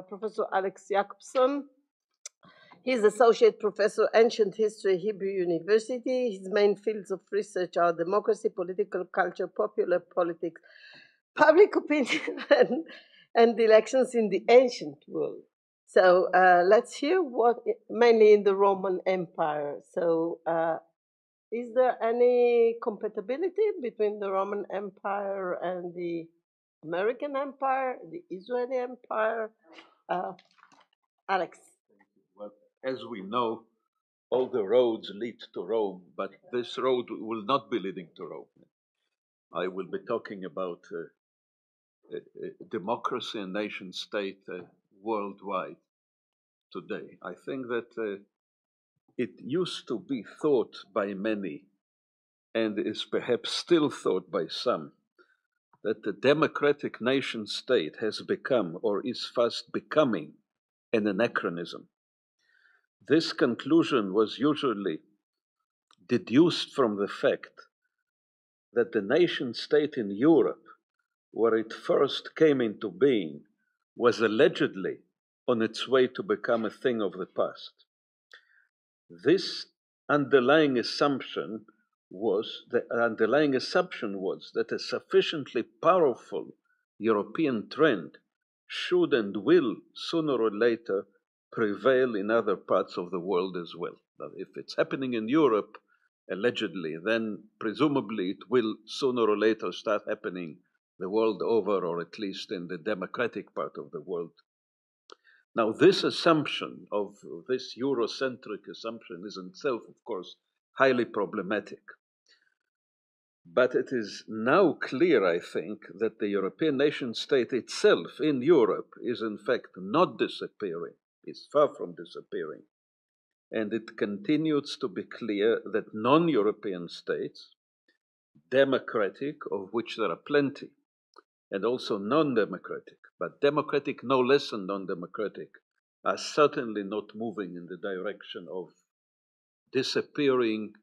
Professor Alex Yakobson. He's Associate Professor, Ancient History, Hebrew University. His main fields of research are democracy, political culture, popular politics, public opinion, and elections in the ancient world. So let's hear what, mainly in the Roman Empire. So is there any compatibility between the Roman Empire and the American Empire, the Israeli Empire? Alex. Well, as we know, all the roads lead to Rome, but this road will not be leading to Rome. I will be talking about democracy and nation state worldwide today. I think that it used to be thought by many, and is perhaps still thought by some, that the democratic nation state has become or is fast becoming an anachronism. This conclusion was usually deduced from the fact that the nation state in Europe, where it first came into being, was allegedly on its way to become a thing of the past. This underlying assumption was that a sufficiently powerful European trend should and will sooner or later prevail in other parts of the world as well. Now, if it's happening in Europe, allegedly, then presumably it will sooner or later start happening the world over, or at least in the democratic part of the world. Now, this assumption of this Eurocentric assumption is in itself, of course, highly problematic. But it is now clear, I think, that the European nation state itself in Europe is in fact not disappearing, is far from disappearing. And it continues to be clear that non-European states, democratic, of which there are plenty, and also non-democratic, but democratic no less than non-democratic, are certainly not moving in the direction of disappearing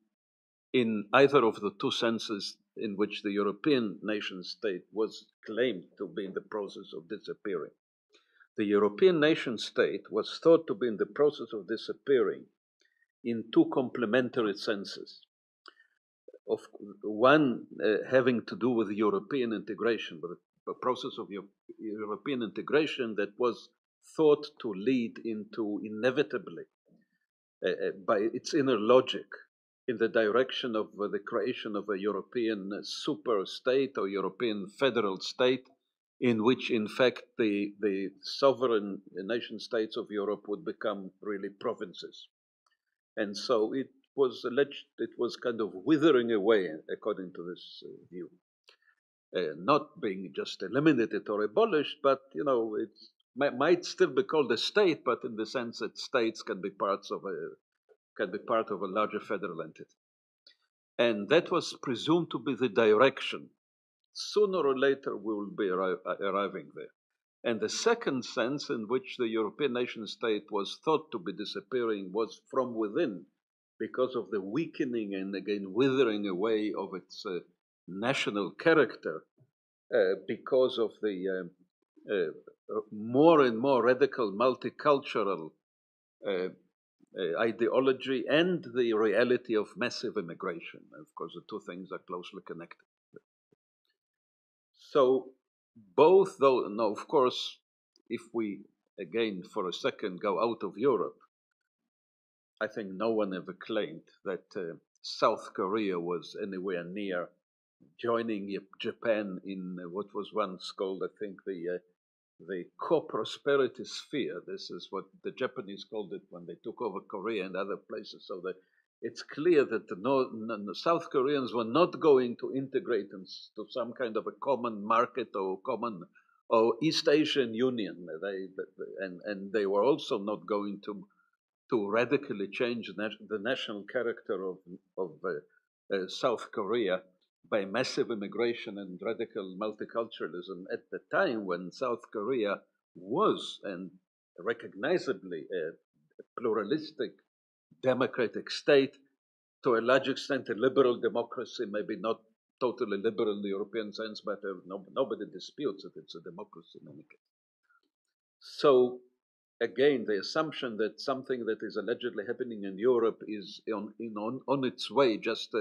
in either of the two senses in which the European nation state was claimed to be in the process of disappearing. The European nation state was thought to be in the process of disappearing in two complementary senses. Of one having to do with European integration, with a process of European integration that was thought to lead into inevitably, by its inner logic, in the direction of the creation of a European super state or European federal state, in which, in fact, the sovereign nation states of Europe would become really provinces. And so it was alleged it was kind of withering away, according to this view. Not being just eliminated or abolished, but, you know, it might still be called a state, but in the sense that states can be part of a larger federal entity. And that was presumed to be the direction. Sooner or later, we will be arriving there. And the second sense in which the European nation state was thought to be disappearing was from within, because of the weakening and again withering away of its national character, because of the more and more radical multicultural ideology and the reality of massive immigration. Of course, the two things are closely connected. So both, though, no, of course, if we again for a second go out of Europe, I think no one ever claimed that South Korea was anywhere near joining Japan in what was once called, I think, the co-prosperity sphere. This is what the Japanese called it when they took over Korea and other places. So that it's clear that the South Koreans were not going to integrate into some kind of a common market or common or East Asian Union. And they were also not going to radically change the national character of South Korea by massive immigration and radical multiculturalism at the time when South Korea was, and recognizably, a pluralistic democratic state, to a large extent a liberal democracy, maybe not totally liberal in the European sense, but nobody disputes that it's a democracy in any case. So again, the assumption that something that is allegedly happening in Europe is on its way, just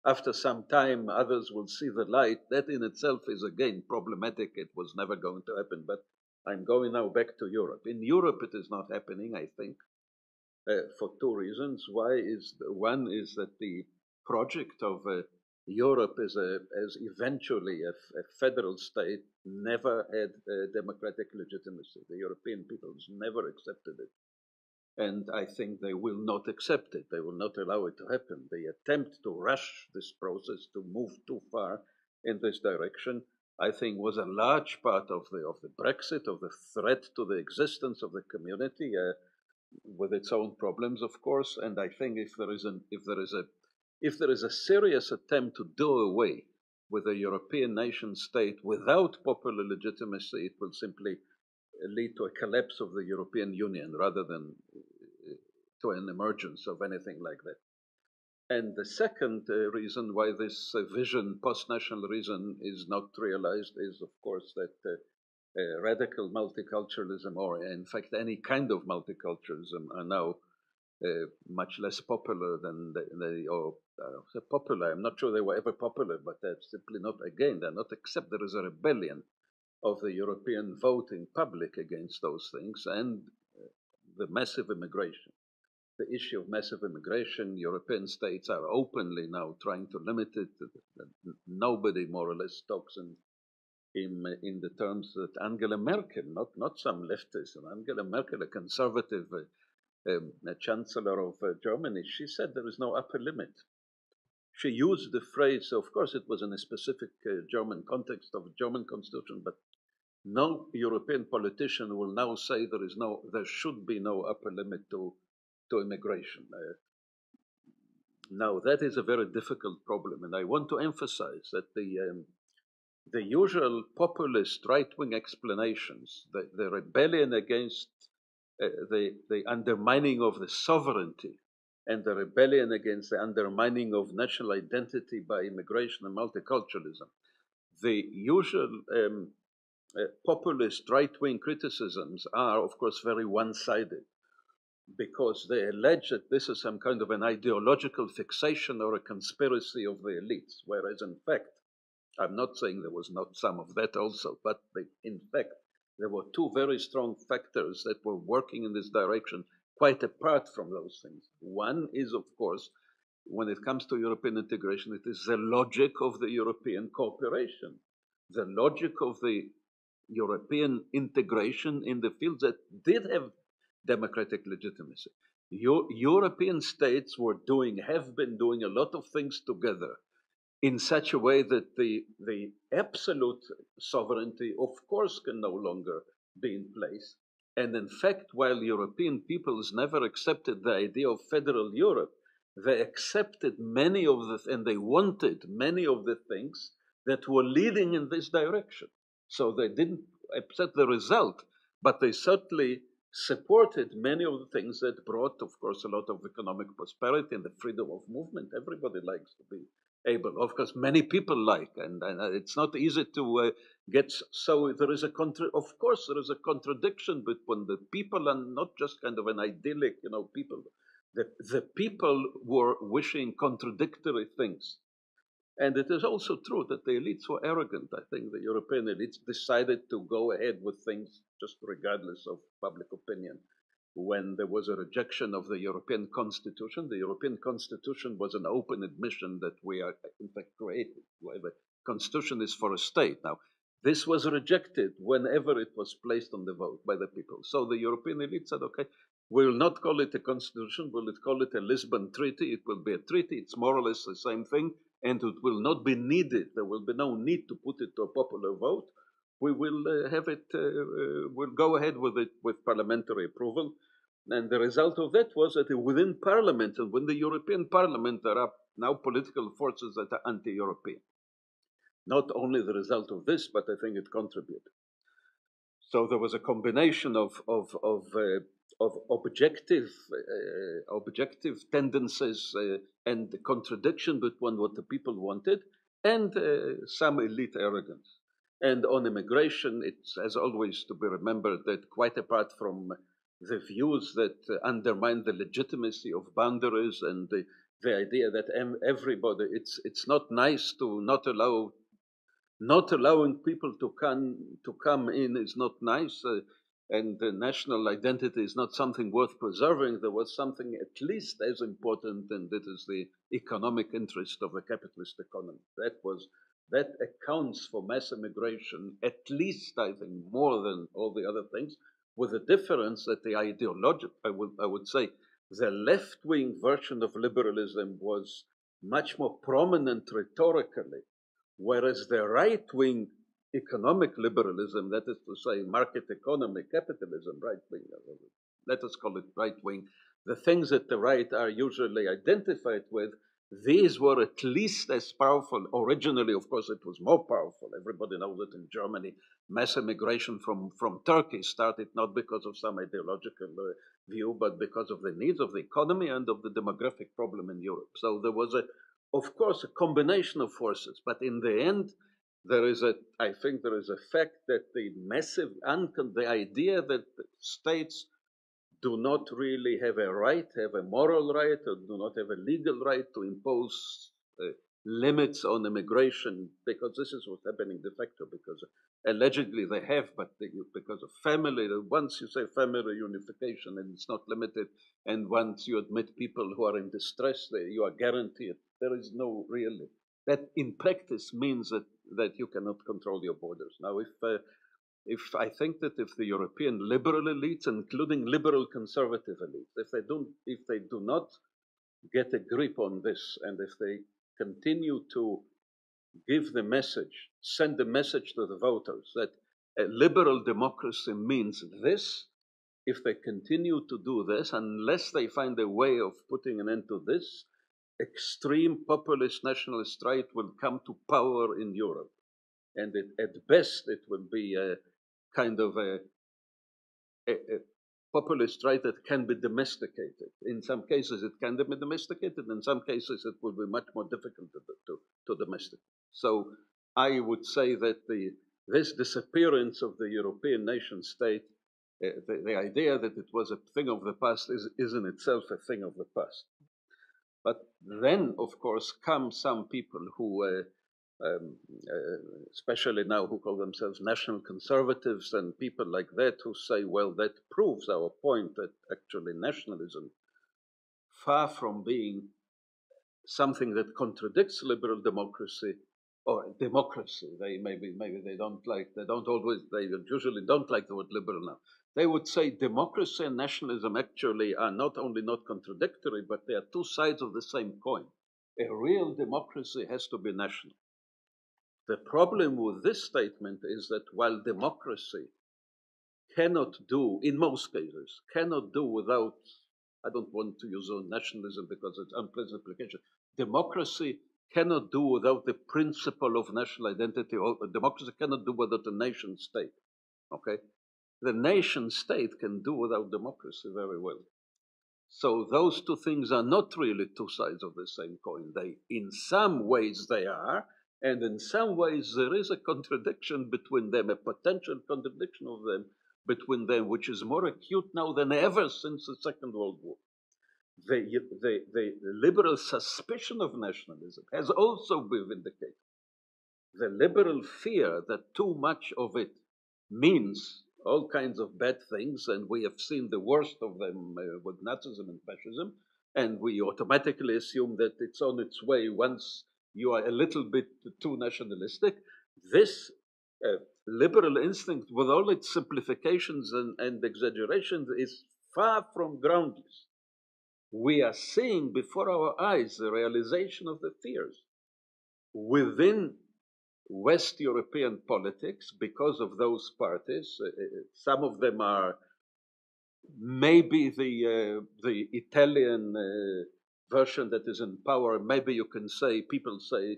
after some time, others will see the light. That in itself is again problematic. It was never going to happen. But I'm going now back to Europe. In Europe, it is not happening, I think, for two reasons. One is that the project of Europe as eventually a federal state never had democratic legitimacy. The European peoples never accepted it. And I think they will not accept it. They will not allow it to happen. The attempt to rush this process, to move too far in this direction, I think was a large part of the Brexit, of the threat to the existence of the community, with its own problems, of course. And I think if there is a serious attempt to do away with a European nation state without popular legitimacy, it will simply lead to a collapse of the European Union rather than to an emergence of anything like that. And the second reason why this vision, post-national reason, is not realized is, of course, that radical multiculturalism, or in fact any kind of multiculturalism, are now much less popular than popular. I'm not sure they were ever popular, but they're simply not, again, they're not accept. There is a rebellion of the European voting public against those things, and the massive immigration. The issue of massive immigration, European states are openly now trying to limit it. Nobody more or less talks in the terms that Angela Merkel, not some leftist, Angela Merkel, a conservative chancellor of Germany, she said there is no upper limit. She used the phrase, of course it was in a specific German context of German constitution, but no European politician will now say there should be no upper limit to immigration. Now that is a very difficult problem, and I want to emphasize that the usual populist right-wing explanations, the rebellion against the undermining of the sovereignty and the rebellion against the undermining of national identity by immigration and multiculturalism, the usual populist right-wing criticisms are, of course, very one-sided, because they allege that this is some kind of an ideological fixation or a conspiracy of the elites, whereas in fact, I'm not saying there was not some of that also, but in fact, there were two very strong factors that were working in this direction, quite apart from those things. One is, of course, when it comes to European integration, it is the logic of the European cooperation, the logic of the European integration in the fields that did have democratic legitimacy. European states have been doing a lot of things together in such a way that the absolute sovereignty, of course, can no longer be in place. And in fact, while European peoples never accepted the idea of federal Europe, they accepted and they wanted many of the things that were leading in this direction. So they didn't accept the result, but they certainly supported many of the things that brought, of course, a lot of economic prosperity and the freedom of movement. Everybody likes to be able. Of course, many people like, and it's not easy to get. So there is of course, there is a contradiction between the people and not just kind of an idyllic, people. The people were wishing contradictory things. And it is also true that the elites were arrogant. I think the European elites decided to go ahead with things just regardless of public opinion. When there was a rejection of the European Constitution, the European Constitution was an open admission that we are, in fact, created. The Constitution is for a state. Now, this was rejected whenever it was placed on the vote by the people. So the European elite said, okay, we will not call it a constitution, we'll call it a Lisbon Treaty. It will be a treaty, it's more or less the same thing, and it will not be needed. There will be no need to put it to a popular vote. We will have it, we'll go ahead with it with parliamentary approval. And the result of that was that within Parliament, and within the European Parliament, there are now political forces that are anti-European. Not only the result of this, but I think it contributed. So there was a combination of objective tendencies and the contradiction between what the people wanted and some elite arrogance. And on immigration, it has always to be remembered that quite apart from the views that undermine the legitimacy of boundaries and the idea that everybody, it's not nice to not allowing people to come in is not nice, and the national identity is not something worth preserving. There was something at least as important, and that is the economic interest of a capitalist economy. That accounts for mass immigration, at least I think more than all the other things, with the difference that the ideological, I would say, the left-wing version of liberalism was much more prominent rhetorically, whereas the right-wing economic liberalism, that is to say, market economy, capitalism, right-wing, let us call it right-wing, the things that the right are usually identified with, these were at least as powerful. Originally, of course, it was more powerful. Everybody knows that in Germany, mass immigration from Turkey started not because of some ideological view, but because of the needs of the economy and of the demographic problem in Europe. So there was of course, a combination of forces, but in the end, I think there is a fact that the massive, the idea that states do not really have a right, have a moral right, or do not have a legal right to impose limits on immigration, because this is what's happening de facto, because allegedly they have, but because of family, once you say family unification and it's not limited, and once you admit people who are in distress, you are guaranteed. There is no really, that in practice means that you cannot control your borders. Now, if I think that if the European liberal elites, including liberal conservative elites, if they do not get a grip on this, and if they continue to give the message, send the message to the voters that a liberal democracy means this, if they continue to do this, unless they find a way of putting an end to this, extreme populist nationalist right will come to power in Europe. And at best, it will be a kind of a populist right that can be domesticated. In some cases, it can be domesticated. In some cases, it will be much more difficult to domesticate. So I would say that this disappearance of the European nation state, the idea that it was a thing of the past is in itself a thing of the past. But then, of course, come some people who especially now who call themselves national conservatives and people like that who say, well, that proves our point that actually nationalism, far from being something that contradicts liberal democracy or democracy, they usually don't like the word liberal now. They would say democracy and nationalism actually are not only not contradictory, but they are two sides of the same coin. A real democracy has to be national. The problem with this statement is that while democracy cannot do, in most cases, cannot do without, I don't want to use nationalism because it's unpleasant application, democracy cannot do without the principle of national identity, or democracy cannot do without a nation state, okay? The nation state can do without democracy very well. So those two things are not really two sides of the same coin. In some ways they are, and in some ways there is a contradiction between them, a potential contradiction of them between them, which is more acute now than ever since the Second World War. The liberal suspicion of nationalism has also been vindicated. The liberal fear that too much of it means all kinds of bad things, and we have seen the worst of them with Nazism and fascism, and we automatically assume that it's on its way once you are a little bit too nationalistic. This liberal instinct, with all its simplifications and exaggerations, is far from groundless. We are seeing before our eyes the realization of the fears within West European politics because of those parties. Some of them are maybe the Italian version that is in power. Maybe you can say, people say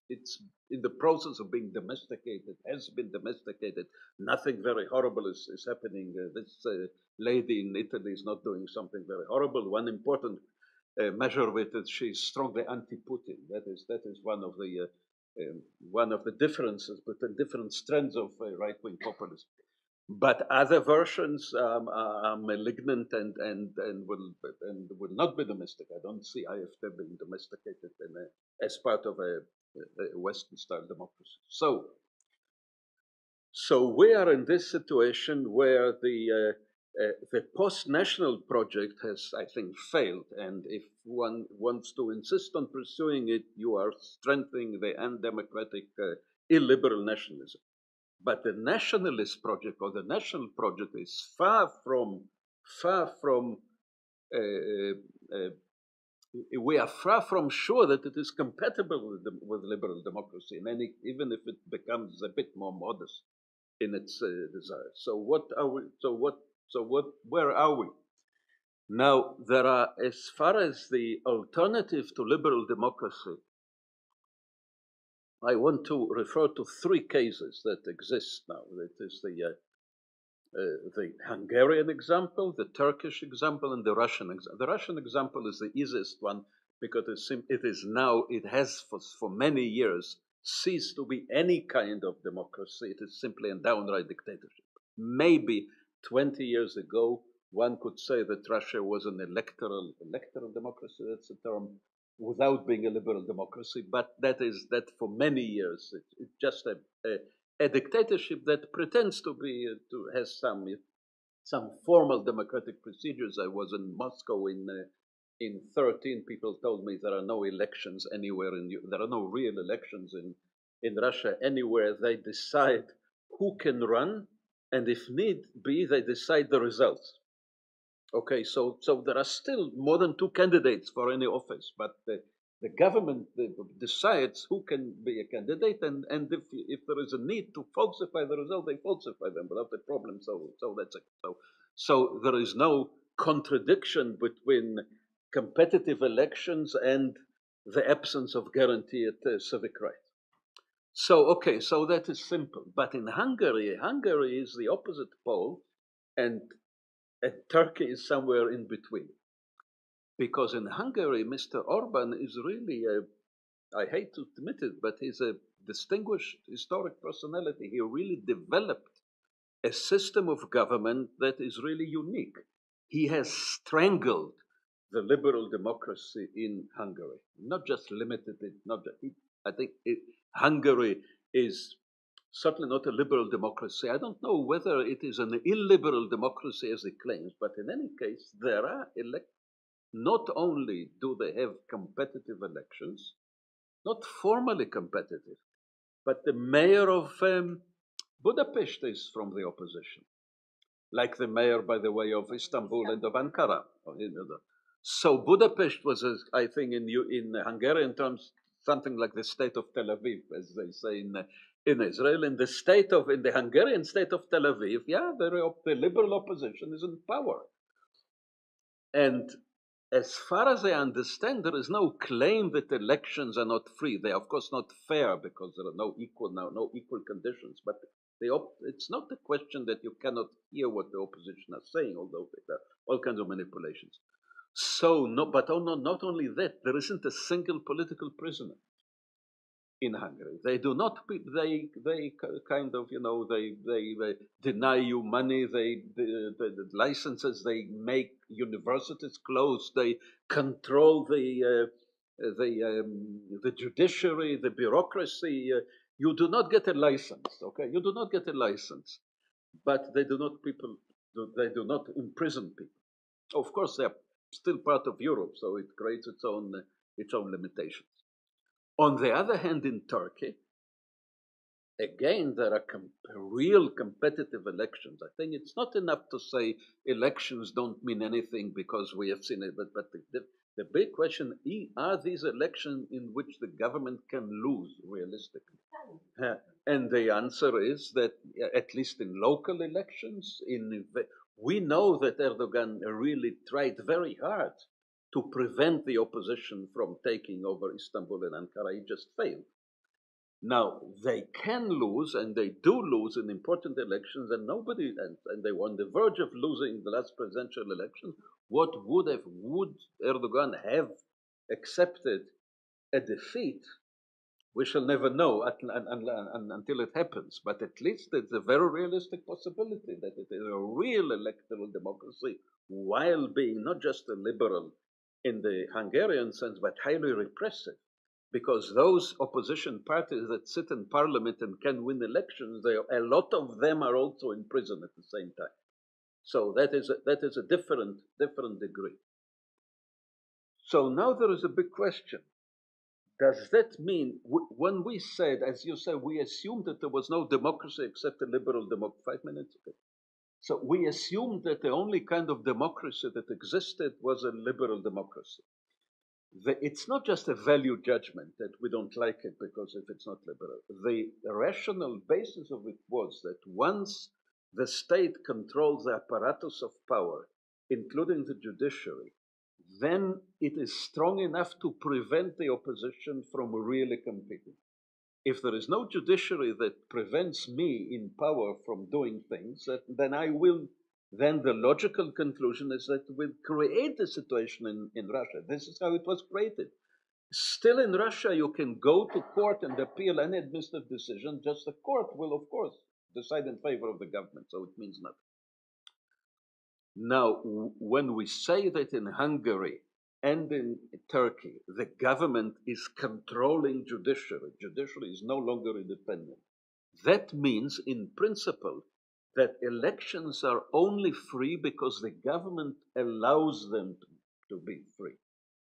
it's in the process of being domesticated, has been domesticated. Nothing very horrible is happening. This lady in Italy is not doing something very horrible. One important measure of it is she's strongly anti-Putin. That is one of the one of the differences between different strands of right-wing populism. But other versions are malignant and will not be domestic. I don't see IFT being domesticated as part of a Western-style democracy. So we are in this situation where the post-national project has, I think, failed. And if one wants to insist on pursuing it, you are strengthening the undemocratic, illiberal nationalism. But the nationalist project or the national project is far from we are far from sure that it is compatible with liberal democracy, and even if it becomes a bit more modest in its desires. So what are we? Where are we? Now, there are, as far as the alternative to liberal democracy, I want to refer to three cases that exist now. That is the Hungarian example, the Turkish example, and the Russian example. The Russian example is the easiest one because it has for many years ceased to be any kind of democracy. It is simply a downright dictatorship. Maybe 20 years ago, one could say that Russia was an electoral democracy, that's a term, without being a liberal democracy, but that for many years, it's just a dictatorship that pretends to has some formal democratic procedures. I was in Moscow in 13. People told me there are no elections anywhere there are no real elections in Russia anywhere. They decide who can run, and if need be, they decide the results. Okay, so there are still more than two candidates for any office, but the government decides who can be a candidate, and if there is a need to falsify the result, they falsify them without a problem. So that's it. So there is no contradiction between competitive elections and the absence of guaranteed civic rights. So that is simple. But in Hungary is the opposite pole, and Turkey is somewhere in between. Because in Hungary, Mr. Orban is really I hate to admit it, but he's a distinguished historic personality. He really developed a system of government that is really unique. He has strangled the liberal democracy in Hungary, not just limited it, I think Hungary is certainly not a liberal democracy. I don't know whether it is an illiberal democracy as he claims, but in any case, there are not only do they have competitive elections, not formally competitive, but the mayor of Budapest is from the opposition, like the mayor, by the way, of Istanbul and of Ankara. So Budapest was, I think, in Hungarian terms, something like the state of Tel Aviv, as they say in Israel. In the Hungarian state of Tel Aviv, the liberal opposition is in power. And as far as I understand, there is no claim that elections are not free. They are, of course, not fair because there are no equal conditions. But it's not a question that you cannot hear what the opposition are saying, although there are all kinds of manipulations. So, not only that, there isn't a single political prisoner in Hungary. They do not. They kind of, they deny you money. The licenses. They make universities close. They control the judiciary, the bureaucracy. You do not get a license. Okay, you do not get a license, but they do not imprison people. Of course, they are still part of Europe, so it creates its own limitations. On the other hand, in Turkey, again, there are real competitive elections. I think it's not enough to say elections don't mean anything because we have seen it, but the big question, are these elections in which the government can lose realistically? And the answer is that, at least in local elections, we know that Erdogan really tried very hard to prevent the opposition from taking over Istanbul and Ankara. He just failed. Now, they can lose, and they do lose in important elections, and they were on the verge of losing the last presidential election. Would Erdogan have accepted a defeat We shall never know until it happens, but at least it's a very realistic possibility that it is a real electoral democracy while being not just a liberal in the Hungarian sense, but highly repressive. Because those opposition parties that sit in parliament and can win elections, a lot of them are also in prison at the same time. So that is a different degree. So now there is a big question. Does that mean, when we said, as you said, we assumed that there was no democracy except a liberal democracy? 5 minutes ago. So we assumed that the only kind of democracy that existed was a liberal democracy. It's not just a value judgment that we don't like it because if it's not liberal. The rational basis of it was that once the state controls the apparatus of power, including the judiciary, then it is strong enough to prevent the opposition from really competing. If there is no judiciary that prevents me in power from doing things, then the logical conclusion is that we'll create a situation in Russia. This is how it was created. Still in Russia, you can go to court and appeal any administrative decision. Just the court will, of course, decide in favor of the government, so it means nothing. Now, when we say that in Hungary and in Turkey, the government is controlling judiciary is no longer independent. That means, in principle, that elections are only free because the government allows them to be free.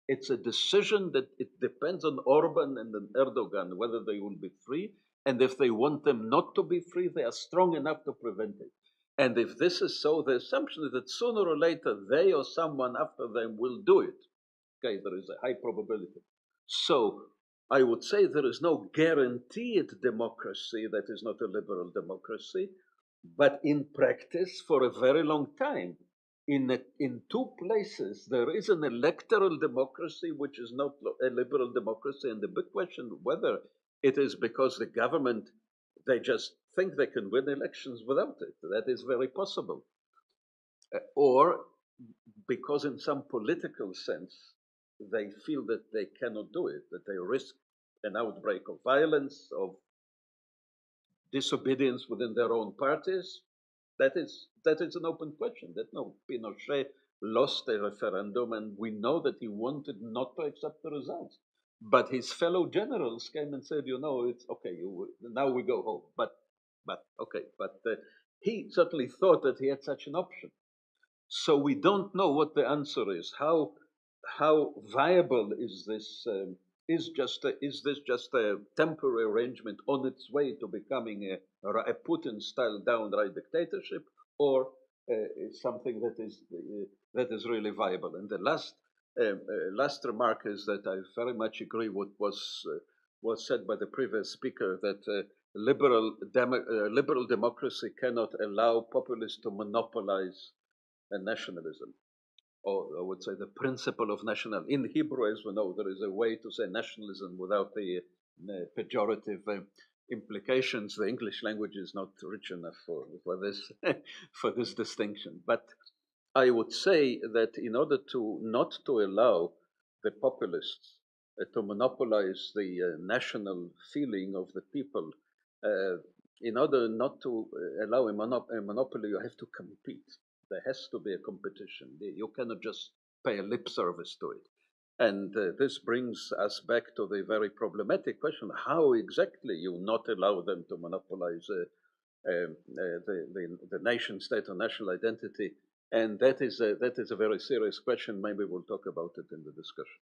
It's a decision that it depends on Orban and on Erdogan whether they will be free, and if they want them not to be free, they are strong enough to prevent it. And if this is so, the assumption is that sooner or later they or someone after them will do it. Okay, there is a high probability. So I would say there is no guaranteed democracy that is not a liberal democracy, but in practice, for a very long time, in two places, there is an electoral democracy which is not a liberal democracy, and the big question whether it is because the government, they just think they can win elections without it. That is very possible. Or because in some political sense, they feel that they cannot do it, that they risk an outbreak of violence, of disobedience within their own parties. That is an open question. That no, Pinochet lost a referendum, and we know that he wanted not to accept the results. But his fellow generals came and said, it's okay, now we go home. But he certainly thought that he had such an option. So we don't know what the answer is. How viable is this? Is this just a temporary arrangement on its way to becoming a Putin-style downright dictatorship, or something that is really viable? And the last remark is that I very much agree with what was said by the previous speaker, that liberal democracy cannot allow populists to monopolize nationalism, or I would say the principle of national. In Hebrew, as we know, there is a way to say nationalism without the pejorative implications. The English language is not rich enough for this for this distinction. But I would say that in order not to allow the populists to monopolize the national feeling of the people, in order not to allow a monopoly, you have to compete. There has to be a competition. You cannot just pay a lip service to it. And this brings us back to the very problematic question: how exactly you not allow them to monopolize the nation state or national identity? And that is a very serious question. Maybe we'll talk about it in the discussion.